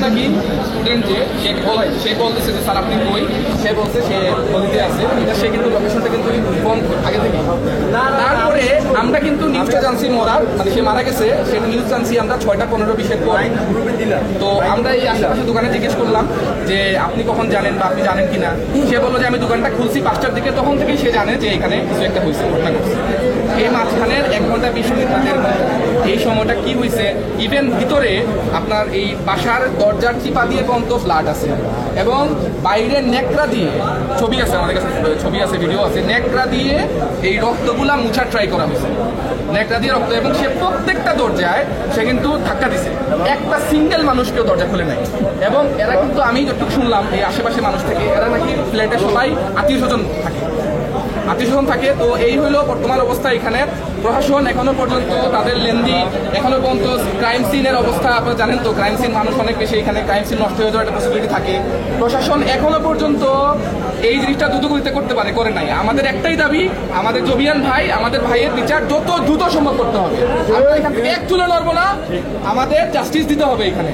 নাকি স্টুডেন্ট যে সে বলতেছে যে স্যার আপনি কই, সে বলছে সে গলিতে আছে, এটা সে কিন্তু লোকেশনটা কিন্তু ইনফর্ম আগে থেকে। তারপরে আমরা কিন্তু নিউজটা জানছি মরার, মানে সে মারা গেছে সেটা নিউজ জানছি আমরা 6:15-20 পর। তো আমরা এই আশেপাশে দোকানে জিজ্ঞেস করলাম যে আপনি কখন জানেন বা আপনি জানেন কিনা। সে বললো যে আমি দোকানটা খুলছি 5টার দিকে, তখন থেকেই সে জানে যে এখানে কিছু একটা হয়েছে, ঘটনা ঘটছে। এই মাঝখানের 1 ঘন্টা 20 মিনিট এই সময়টা কি হয়েছে, ইভেন ভিতরে আপনার এই বাসার দরজার চিপা দিয়ে পর্যন্ত ব্লাড আছে, এবং বাইরে নেকড়া দিয়ে ছবি আছে, আমাদের কাছে ছবি আছে, ভিডিও আছে, নেকড়া দিয়ে এই রক্তগুলা মুছার ট্রাই করা হয়েছে, নেকড়া দিয়ে রক্ত। এবং সে প্রত্যেকটা দরজায় সে কিন্তু ধাক্কা দিছে, একটা সিঙ্গেল মানুষকেও দরজা খুলে নাই। এবং এরা কিন্তু আমি যতটুকু শুনলাম এই আশেপাশে মানুষ থেকে, এরা নাকি ফ্ল্যাটে সবাই আত্মীয় স্বজন থাকে। তো এই হলো বর্তমান অবস্থা এখানে। প্রশাসন এখনো পর্যন্ত তাদের লেন্দি, এখনো পর্যন্ত ক্রাইম সিনের অবস্থা আপনারা জানেন তো, ক্রাইম সিন মানুষ অনেক বেশি, এখানে ক্রাইম সিন নষ্ট হয়ে যাওয়ার একটা পসিবিলিটি থাকে। প্রশাসন এখনো পর্যন্ত এই জিনিসটা দ্রুত করতে করে নাই। আমাদের একটাই দাবি, আমাদের জবিয়ান ভাই, আমাদের ভাইয়ের বিচার যত দ্রুত সম্ভব করতে হবে। আমরা এখান থেকে এক চুলো নড়বো না, আমাদের জাস্টিস দিতে হবে এখানে।